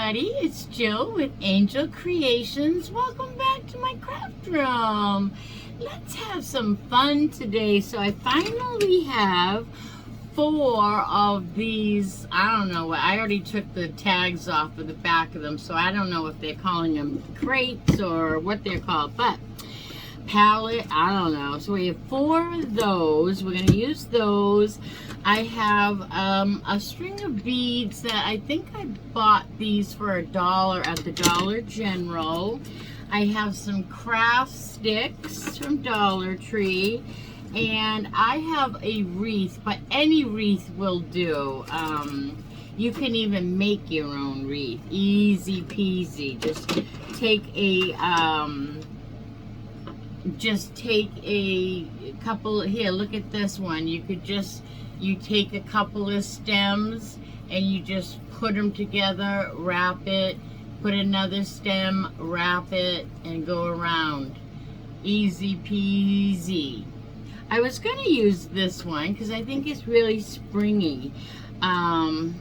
everybody, it's Jill with Angel Creations. Welcome back to my craft room. Let's have some fun today. So I finally have 4 of these, I don't know what, I already took the tags off of the back of them, so I don't know if they're calling them crates or what they're called, but pallet, I don't know. So we have 4 of those. We're going to use those. I have a string of beads that I think I bought these for $1 at the Dollar General. I have some craft sticks from Dollar Tree, and I have a wreath, but any wreath will do. You can even make your own wreath, easy peasy. Just take a couple. Here, look at this one. You take a couple of stems and you just put them together, wrap it, put another stem, wrap it, and go around. Easy peasy. I was going to use this one because I think it's really springy. Maybe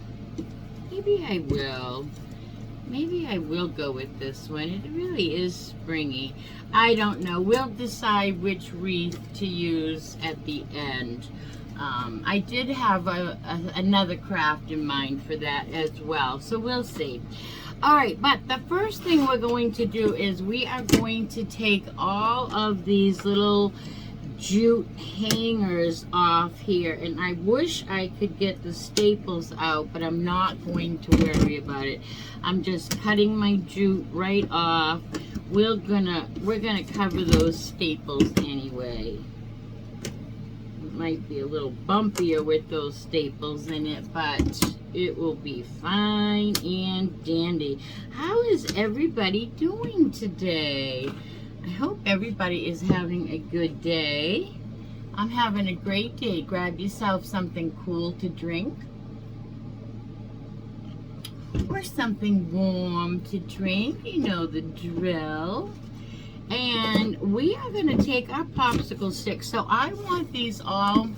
I will. Maybe I will go with this one. It really is springy. I don't know. We'll decide which wreath to use at the end. I did have another craft in mind for that as well, so we'll see. Alright, but the first thing we're going to do is we are going to take all of these little jute hangers off here, and I wish I could get the staples out, but I'm not going to worry about it. I'm just cutting my jute right off. We're gonna cover those staples anyway. It might be a little bumpier with those staples in it, but it will be fine and dandy. How is everybody doing today? I hope everybody is having a good day. I'm having a great day. Grab yourself something cool to drink, or something warm to drink. You know the drill. And we are going to take our popsicle sticks. So I want these all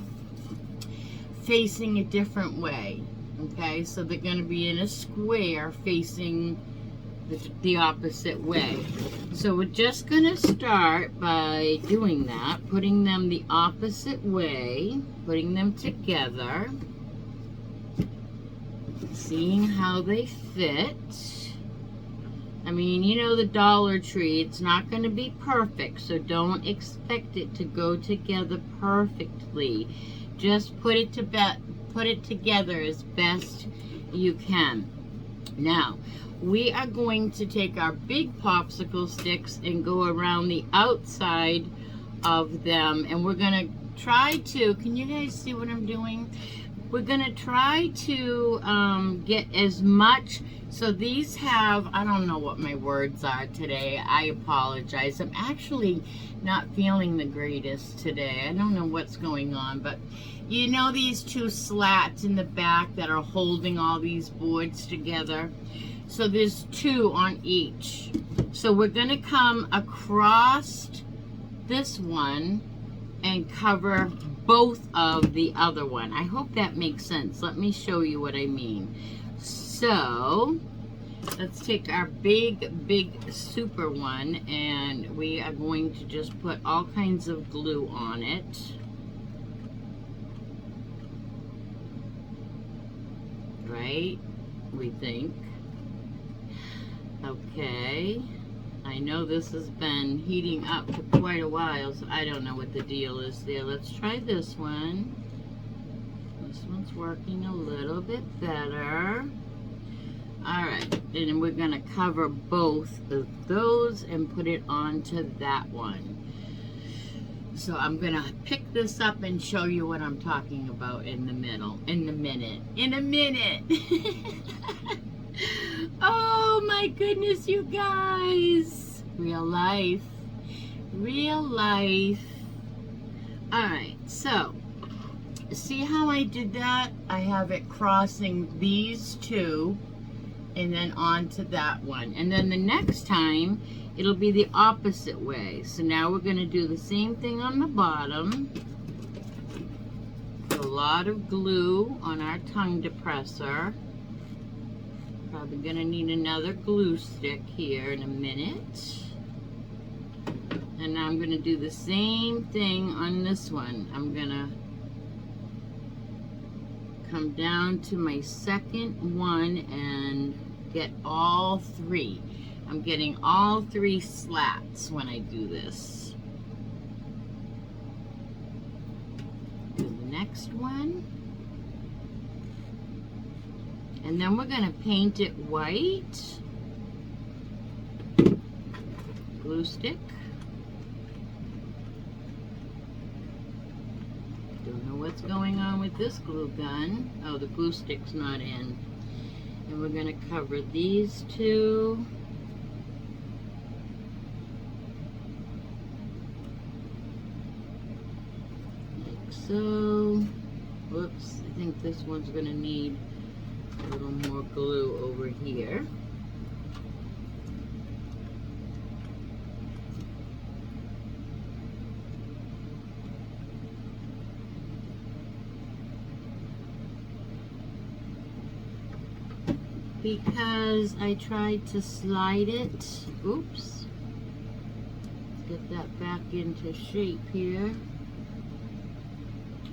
facing a different way. Okay, so they're going to be in a square facing the opposite way. So we're just going to start by doing that, putting them the opposite way, putting them together, seeing how they fit. I mean, you know the Dollar Tree, it's not going to be perfect, so don't expect it to go together perfectly. Just put it together as best you can. Now, we are going to take our big popsicle sticks and go around the outside of them, and we're going to try to, can you guys see what I'm doing? We're going to try to get as much, so these have, I don't know what my words are today, I apologize. I'm actually not feeling the greatest today. I don't know what's going on, but you know these 2 slats in the back that are holding all these boards together? So there's 2 on each. So we're going to come across this one and cover both of the other one. I hope that makes sense. Let me show you what I mean. So let's take our big super one, and we are going to just put all kinds of glue on it. Right? We think. Okay. I know this has been heating up for quite a while, so I don't know what the deal is there. Let's try this one. This one's working a little bit better. Alright, and then we're going to cover both of those and put it onto that one. So I'm going to pick this up and show you what I'm talking about in a minute. Oh my goodness, you guys. Real life. Alright, so see how I did that? I have it crossing these 2 and then onto that one. And then the next time, it'll be the opposite way. So now we're going to do the same thing on the bottom. Put a lot of glue on our tongue depressor. Probably gonna need another glue stick here in a minute. And now I'm gonna do the same thing on this one. I'm gonna come down to my second one and get all three. I'm getting all three slats when I do this. Do the next one. And then we're gonna paint it white. Glue stick. Don't know what's going on with this glue gun. Oh, the glue stick's not in. And we're gonna cover these two. Like so. Whoops, I think this one's gonna need a little more glue over here. Because I tried to slide it. Oops. Get that back into shape here.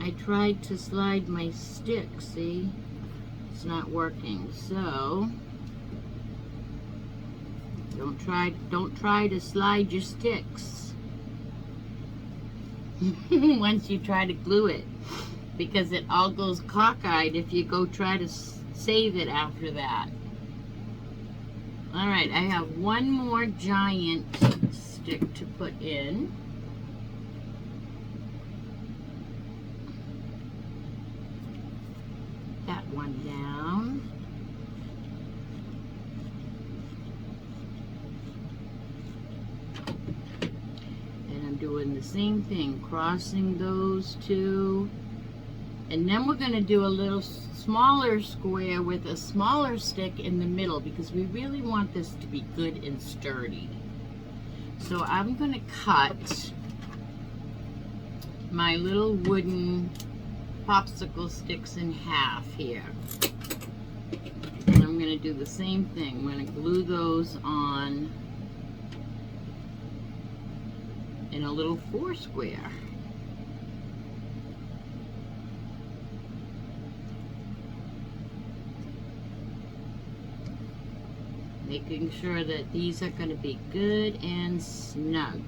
I tried to slide my stick, see? It's not working, so don't try to slide your sticks once you try to glue it, because it all goes cockeyed if you go try to save it after that. All right, I have one more giant stick to put in. That one down. And I'm doing the same thing, crossing those two. And then we're going to do a little smaller square with a smaller stick in the middle, because we really want this to be good and sturdy. So I'm going to cut my little wooden popsicle sticks in half here. And I'm going to do the same thing. I'm going to glue those on in a little four square. Making sure that these are going to be good and snug.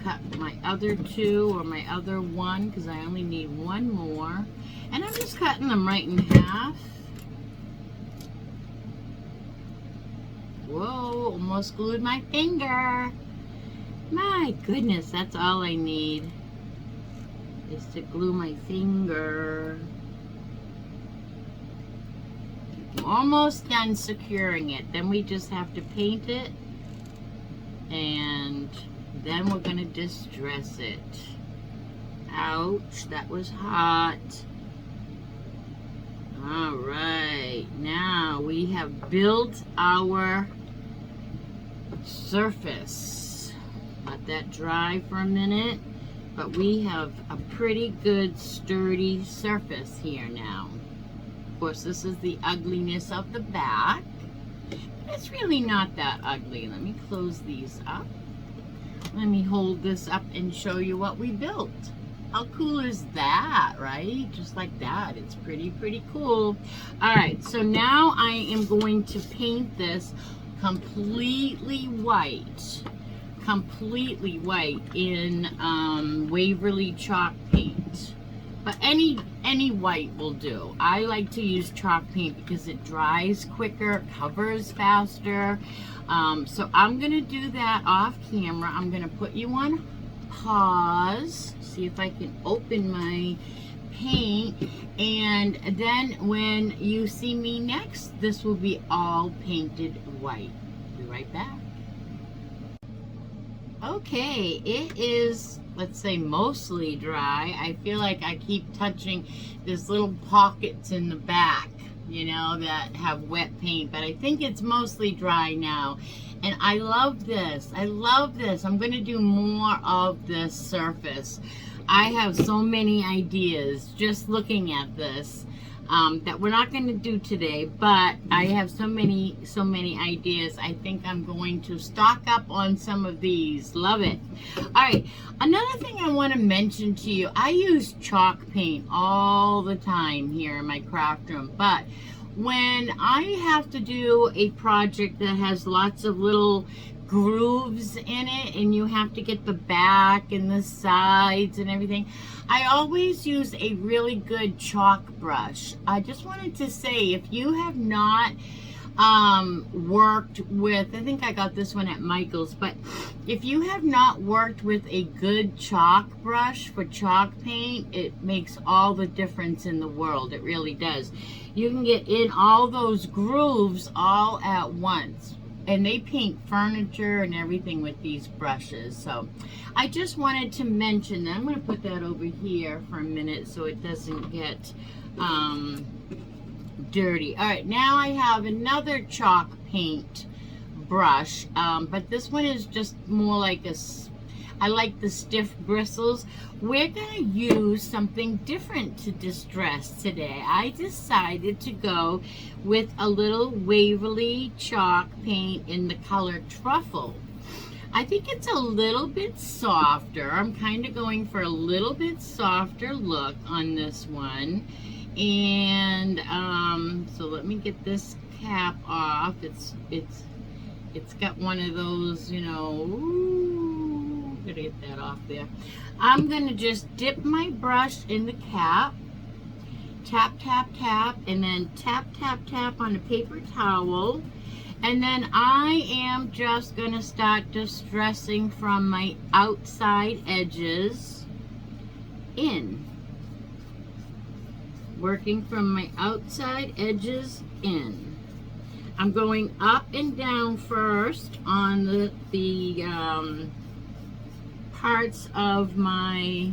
Cut my other two, or my other one, because I only need one more. And I'm just cutting them right in half. Whoa, almost glued my finger. My goodness, that's all I need is to glue my finger. I'm almost done securing it. Then we just have to paint it, and then we're going to distress it. Ouch, that was hot. All right, now we have built our surface. Let that dry for a minute, but we have a pretty good sturdy surface here now. Of course, this is the ugliness of the back. It's really not that ugly. Let me close these up. Let me hold this up and show you what we built. How cool is that, right? Just like that. It's pretty cool. All right, so now I am going to paint this completely white. Completely white in Waverly chalk paint. But any white will do. I like to use chalk paint because it dries quicker, covers faster. So I'm going to do that off camera. I'm going to put you on pause. See if I can open my paint. And then when you see me next, this will be all painted white. Be right back. Okay, it is, let's say, mostly dry. I feel like I keep touching these little pockets in the back, you know, that have wet paint, but I think it's mostly dry now. And I love this. I love this. I'm going to do more of this surface. I have so many ideas just looking at this that we're not going to do today, but I have so many ideas. I think I'm going to stock up on some of these. Love it. All right, another thing I want to mention to you, I use chalk paint all the time here in my craft room, but when I have to do a project that has lots of little grooves in it and you have to get the back and the sides and everything, I always use a really good chalk brush. I just wanted to say, if you have not worked with, I think I got this one at Michael's, but if you have not worked with a good chalk brush for chalk paint, it makes all the difference in the world. It really does. You can get in all those grooves all at once. And they paint furniture and everything with these brushes. So I just wanted to mention that. I'm going to put that over here for a minute so it doesn't get dirty. All right, now I have another chalk paint brush, but this one is just more like I like the stiff bristles. We're going to use something different to distress today. I decided to go with a little Waverly chalk paint in the color Truffle. I think it's a little bit softer. I'm kind of going for a little bit softer look on this one. And so let me get this cap off. It's got one of those, you know, ooh, gotta get that off there. I'm gonna just dip my brush in the cap, tap, tap, tap, and then tap, tap, tap on a paper towel. And then I am just gonna start distressing from my outside edges in. Working from my outside edges in. I'm going up and down first on the parts of my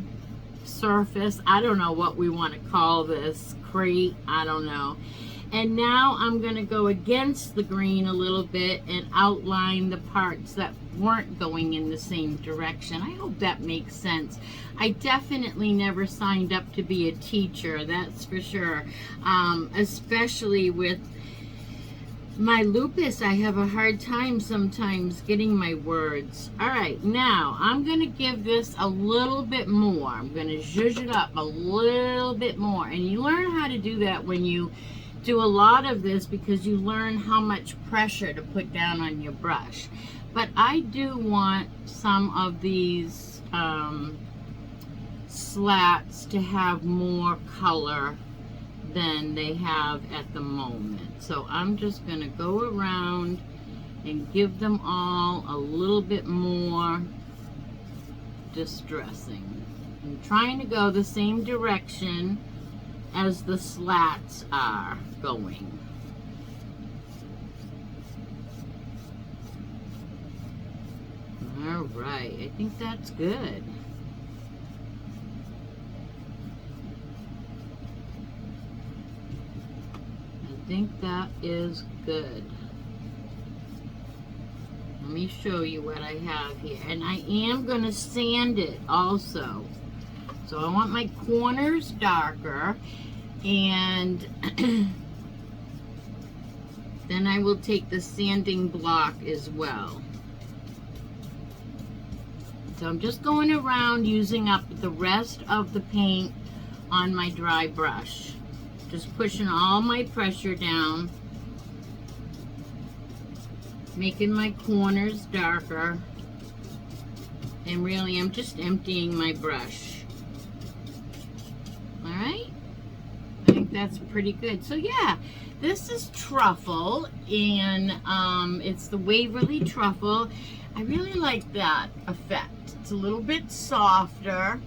surface. I don't know what we want to call this, crate, I don't know. And now I'm going to go against the green a little bit and outline the parts that weren't going in the same direction. I hope that makes sense. I definitely never signed up to be a teacher, that's for sure. Especially with my lupus, I have a hard time sometimes getting my words. All right, now I'm going to give this a little bit more. I'm going to zhuzh it up a little bit more. And you learn how to do that when you do a lot of this, because you learn how much pressure to put down on your brush. But I do want some of these slats to have more color than they have at the moment. So I'm just going to go around and give them all a little bit more distressing. I'm trying to go the same direction as the slats are going. All right, I think that's good. I think that is good. Let me show you what I have here. And I am going to sand it also. So I want my corners darker, and then I will take the sanding block as well. So I'm just going around using up the rest of the paint on my dry brush. Just pushing all my pressure down, making my corners darker, and really I'm just emptying my brush. Alright, I think that's pretty good. So yeah, this is Truffle, and it's the Waverly Truffle. I really like that effect. It's a little bit softer,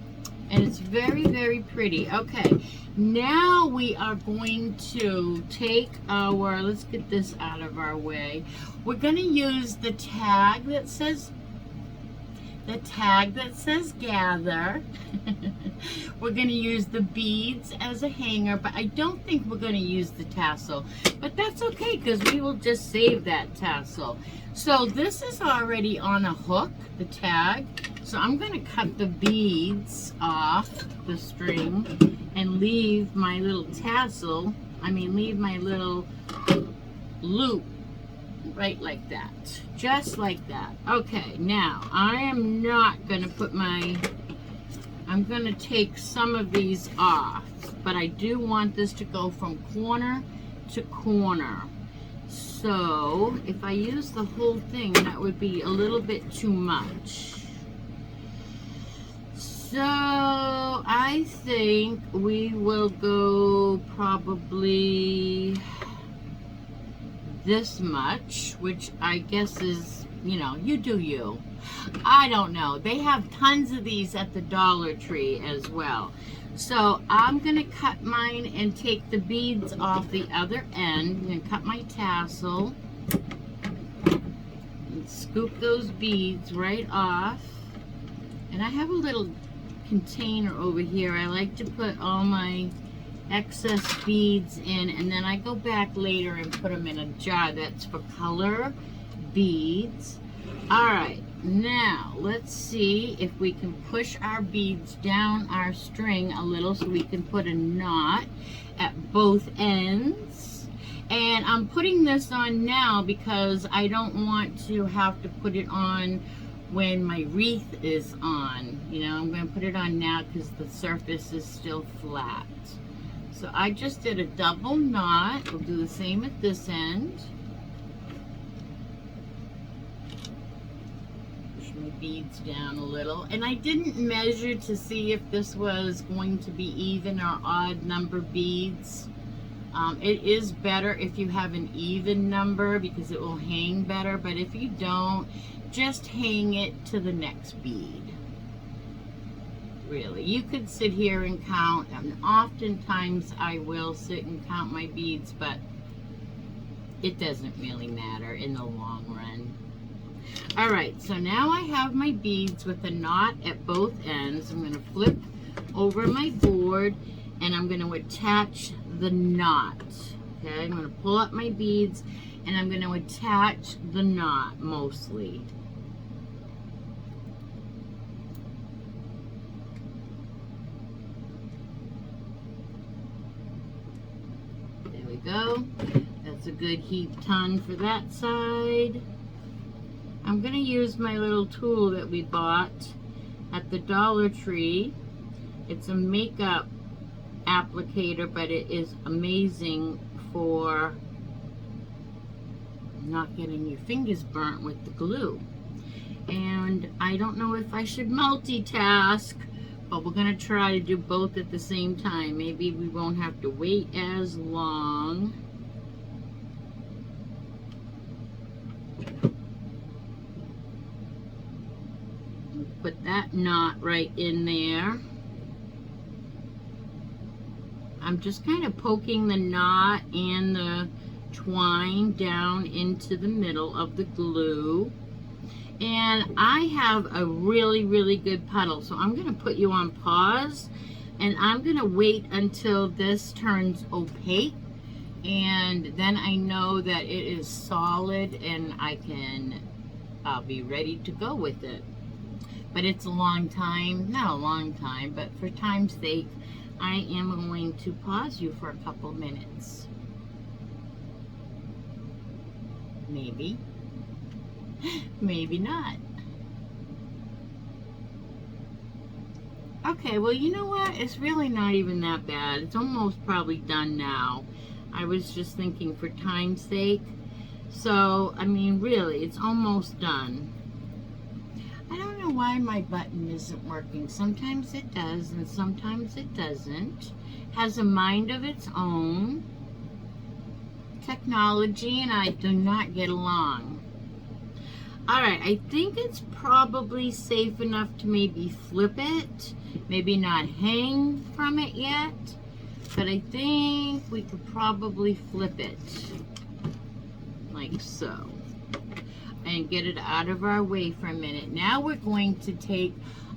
and it's very, very pretty. Okay, now we are going to take our, let's get this out of our way. We're going to use the tag that says gather. We're going to use the beads as a hanger, but I don't think we're going to use the tassel. But that's okay, because we will just save that tassel. So this is already on a hook, the tag. So I'm going to cut the beads off the string and leave my little tassel, leave my little loop right like that. Just like that. Okay, now I am not going to put I'm going to take some of these off, but I do want this to go from corner to corner. So if I use the whole thing, that would be a little bit too much. So I think we will go probably this much, which I guess is, you do you. I don't know. They have tons of these at the Dollar Tree as well. So I'm going to cut mine and take the beads off the other end. I'm going to cut my tassel and scoop those beads right off. And I have a little container over here. I like to put all my excess beads in, and then I go back later and put them in a jar. That's for color beads. Alright, now let's see if we can push our beads down our string a little so we can put a knot at both ends. And I'm putting this on now because I don't want to have to put it on when my wreath is on. I'm going to put it on now because the surface is still flat. So I just did a double knot. We'll do the same at this end. Push my beads down a little. And I didn't measure to see if this was going to be even or odd number beads. It is better if you have an even number because it will hang better. But if you don't, just hang it to the next bead. Really, you could sit here and count, and oftentimes I will sit and count my beads, but it doesn't really matter in the long run. Alright, so now I have my beads with a knot at both ends. I'm going to flip over my board and I'm going to attach the knot. Okay, I'm going to pull up my beads and I'm going to attach the knot mostly. Go. That's a good heap ton for that side. I'm going to use my little tool that we bought at the Dollar Tree. It's a makeup applicator, but it is amazing for not getting your fingers burnt with the glue. And I don't know if I should multitask, but we're going to try to do both at the same time. Maybe we won't have to wait as long. Put that knot right in there. I'm just kind of poking the knot and the twine down into the middle of the glue. And I have a really, really good puddle, so I'm going to put you on pause, and I'm going to wait until this turns opaque, and then I know that it is solid, and I'll be ready to go with it. But it's a long time, not a long time, but for time's sake, I am going to pause you for a couple minutes. Maybe. Maybe not. Okay, well, you know what? It's really not even that bad. It's almost probably done now. I was just thinking for time's sake. So, I mean, really, it's almost done. I don't know why my button isn't working. Sometimes it does, and sometimes it doesn't. Has a mind of its own. Technology and I do not get along. Alright, I think it's probably safe enough to maybe flip it. Maybe not hang from it yet. But I think we could probably flip it. Like so. And get it out of our way for a minute. Now we're going to take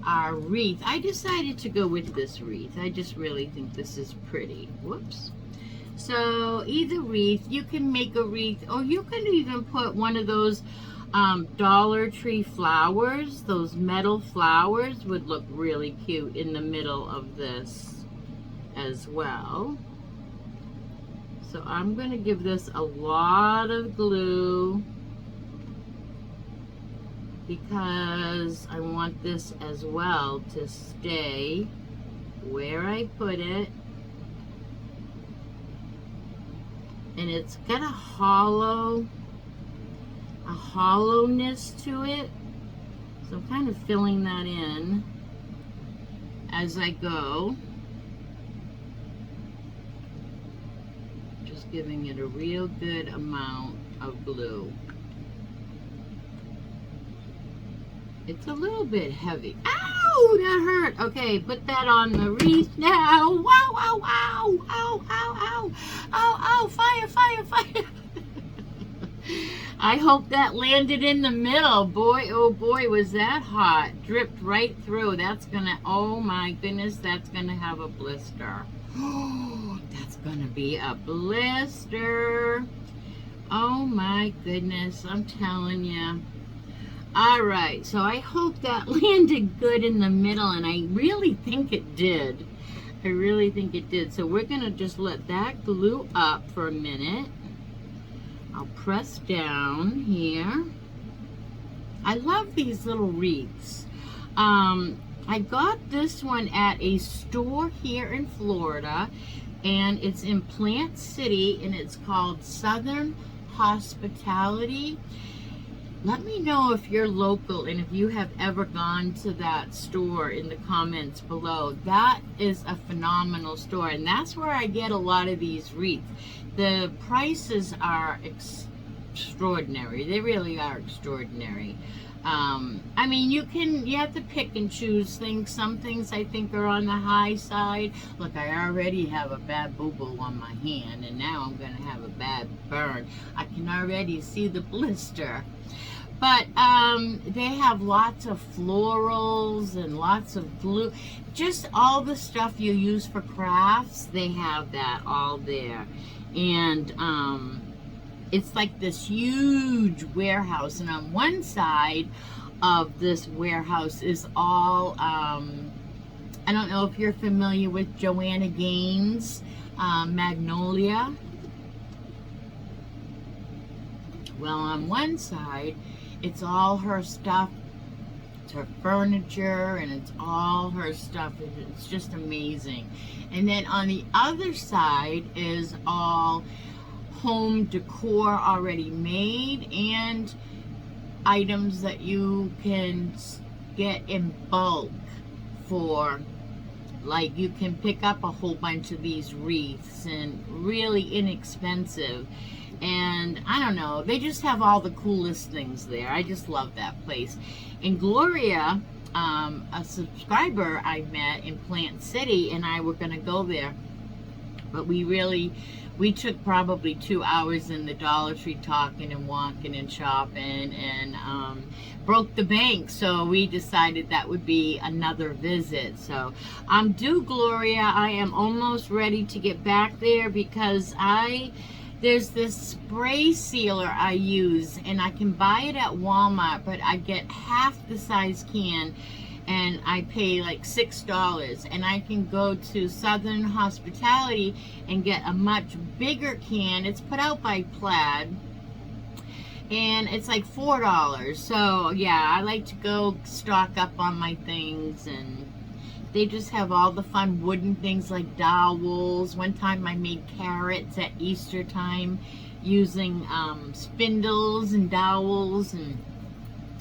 our wreath. I decided to go with this wreath. I just really think this is pretty. Whoops. So either wreath, you can make a wreath, or you can even put one of those Dollar Tree flowers, those metal flowers would look really cute in the middle of this as well. So I'm going to give this a lot of glue because I want this as well to stay where I put it. And it's got a hollowness to it. So I'm kind of filling that in as I go. Just giving it a real good amount of glue. It's a little bit heavy. Ow, that hurt. Okay, put that on the wreath now. Wow, wow, wow. Ow, ow, ow. Ow, ow, fire, fire, fire. I hope that landed in the middle. Boy, oh boy, was that hot. Dripped right through. That's gonna, oh my goodness, that's gonna have a blister. Oh, that's gonna be a blister. Oh my goodness, I'm telling you. All right, so I hope that landed good in the middle, and I really think it did. I really think it did. So we're gonna just let that glue up for a minute. I'll press down here. I love these little wreaths. I got this one at a store here in Florida, and it's in Plant City, and it's called Southern Hospitality. Let me know if you're local and if you have ever gone to that store in the comments below. That is a phenomenal store, and that's where I get a lot of these wreaths. The prices are extraordinary. They really are extraordinary. I mean, you have to pick and choose things. Some things I think are on the high side. Look, I already have a bad boo-boo on my hand, and now I'm going to have a bad burn. I can already see the blister. But they have lots of florals and lots of glue. Just all the stuff you use for crafts, they have that all there. And it's like this huge warehouse. And on one side of this warehouse is all, I don't know if you're familiar with Joanna Gaines' Magnolia. Well, on one side, it's all her stuff. It's her furniture, and it's all her stuff. It's just amazing. And then on the other side is all home decor already made, and items that you can get in bulk for, like, you can pick up a whole bunch of these wreaths, and really inexpensive. And I don't know, they just have all the coolest things there. I just love that place. And Gloria, a subscriber I met in Plant City, and I were going to go there. But we took probably 2 hours in the Dollar Tree talking and walking and shopping, and broke the bank. So we decided that would be another visit. So I'm due, Gloria. I am almost ready to get back there because there's this spray sealer I use, and I can buy it at Walmart, but I get half the size can, and I pay like $6. And I can go to Southern Hospitality and get a much bigger can. It's put out by Plaid, and it's like $4. So yeah, I like to go stock up on my things, and they just have all the fun wooden things like dowels. One time I made carrots at Easter time using spindles and dowels. And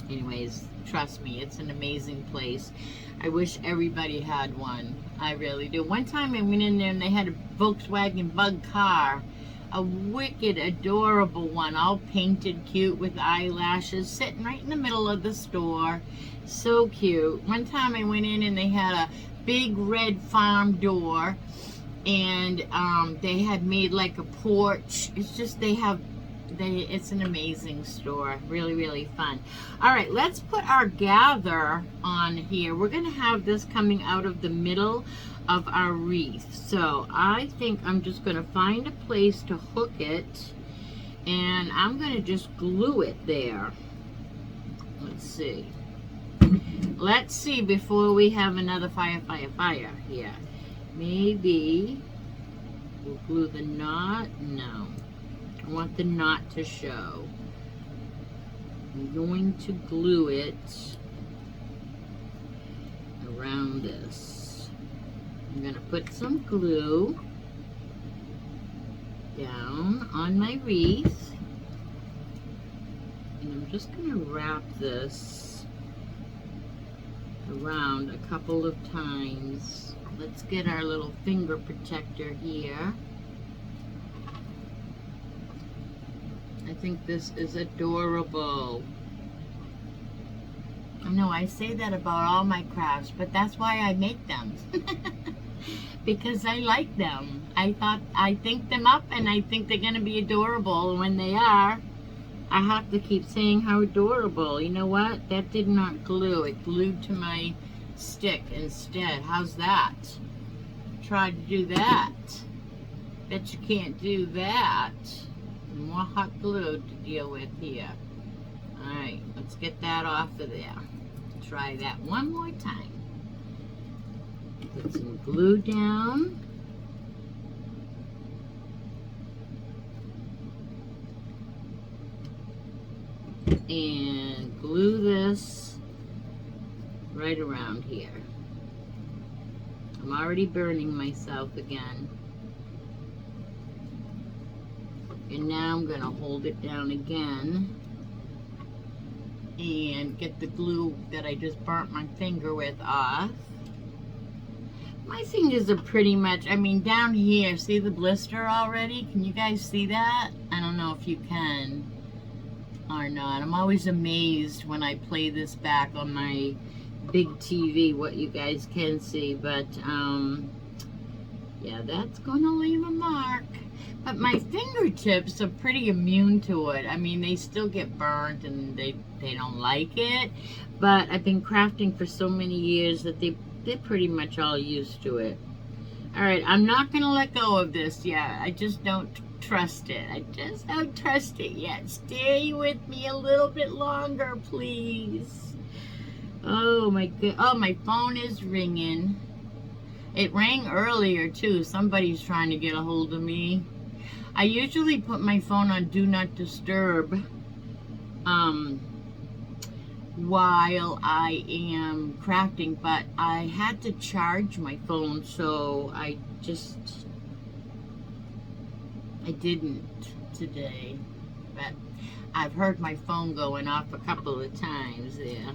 anyways, trust me, it's an amazing place. I wish everybody had one. I really do. One time I went in there and they had a Volkswagen Bug car. A wicked, adorable one, all painted cute with eyelashes, sitting right in the middle of the store. So cute. One time I went in and they had a big red farm door, and they had made like a porch. It's just, it's an amazing store. Really, really fun. All right, let's put our gather on here. We're going to have this coming out of the middle of our wreath. So I think I'm just going to find a place to hook it, and I'm going to just glue it there. Let's see. Let's see before we have another fire here. Maybe we'll glue the knot. No. I want the knot to show. I'm going to glue it around this. I'm going to put some glue down on my wreath. And I'm just going to wrap this around a couple of times. Let's get our little finger protector here. I think this is adorable. I know I say that about all my crafts, but that's why I make them. Because I like them. I think them up and I think they're gonna be adorable, and when they are, I have to keep saying how adorable. You know what? That did not glue. It glued to my stick instead. How's that? Try to do that. Bet you can't do that. More hot glue to deal with here. Alright, let's get that off of there. Try that one more time. Put some glue down. And glue this right around here. I'm already burning myself again. And now I'm going to hold it down again and get the glue that I just burnt my finger with off. My fingers are pretty much, I mean, down here, see the blister already? Can you guys see that? I don't know if you can or not. I'm always amazed when I play this back on my big TV what you guys can see, but yeah, that's gonna leave a mark. But my fingertips are pretty immune to it. I mean, they still get burnt and they don't like it, but I've been crafting for so many years that they're pretty much all used to it. All right, I'm not gonna let go of this yet. I just don't trust it. I just don't trust it yet. Stay with me a little bit longer, please. Oh my god! Oh, my phone is ringing. It rang earlier too. Somebody's trying to get a hold of me. I usually put my phone on Do Not Disturb while I am crafting, but I had to charge my phone, so I didn't today. But I've heard my phone going off a couple of times there.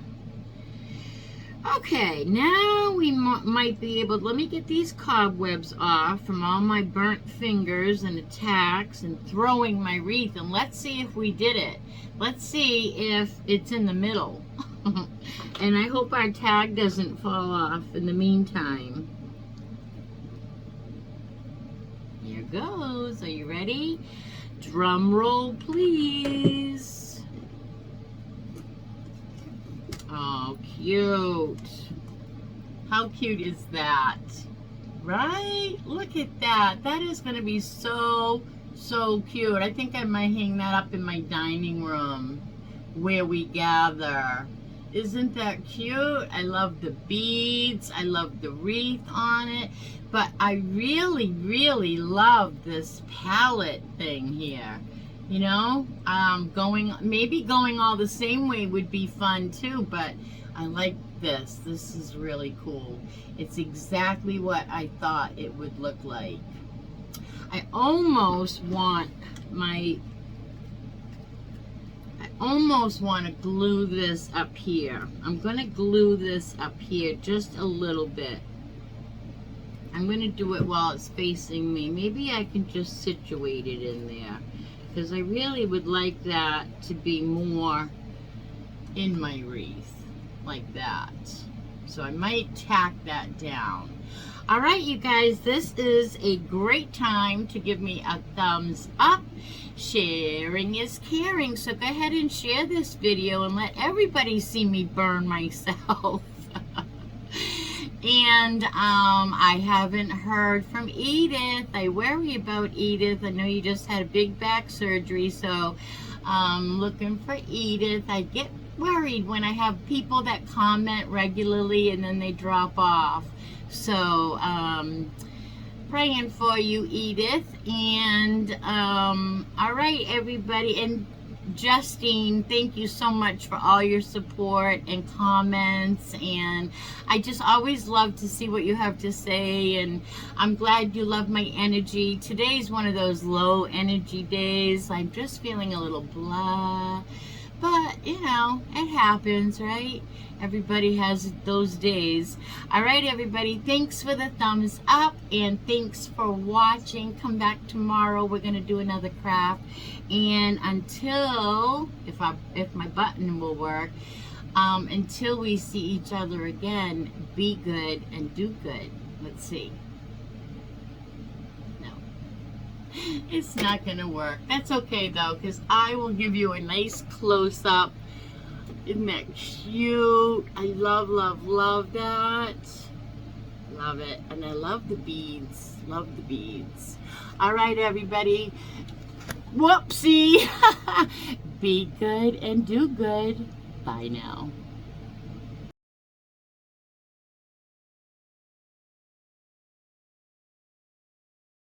Okay, now we might be able to, let me get these cobwebs off from all my burnt fingers and attacks and throwing my wreath, and let's see if we did it. Let's see if it's in the middle. And I hope our tag doesn't fall off in the meantime. Here goes. Are you ready? Drum roll, please. Oh, cute. How cute is that? Right? Look at that. That is going to be so cute. I think I might hang that up in my dining room where we gather. Isn't that cute? I love the beads. I love the wreath on it. But I really love this palette thing here. You know, maybe going all the same way would be fun too, but I like this. This is really cool. It's exactly what I thought it would look like. I almost want to glue this up here. I'm going to glue this up here just a little bit. I'm going to do it while it's facing me. Maybe I can just situate it in there, because I really would like that to be more in my wreath, like that. So I might tack that down. All right, you guys, this is a great time to give me a thumbs up. Sharing is caring, so go ahead and share this video and let everybody see me burn myself. And I haven't heard from Edith. I worry about Edith. I know you just had a big back surgery, so looking for Edith. I get worried when I have people that comment regularly and then they drop off. So, praying for you, Edith. And, all right, everybody. And Justine, thank you so much for all your support and comments, and I just always love to see what you have to say, and I'm glad you love my energy. Today's one of those low energy days. I'm just feeling a little blah, but you know, it happens, right? Everybody has those days. All right, everybody, thanks for the thumbs up, and thanks for watching. Come back tomorrow. We're gonna do another craft, and until if my button will work, until we see each other again, be good and do good. Let's see. No, it's not gonna work. That's okay though, because I will give you a nice close-up. Isn't that cute? I love, love, love that. Love it. And I love the beads. Love the beads. All right, everybody. Whoopsie. Be good and do good. Bye now.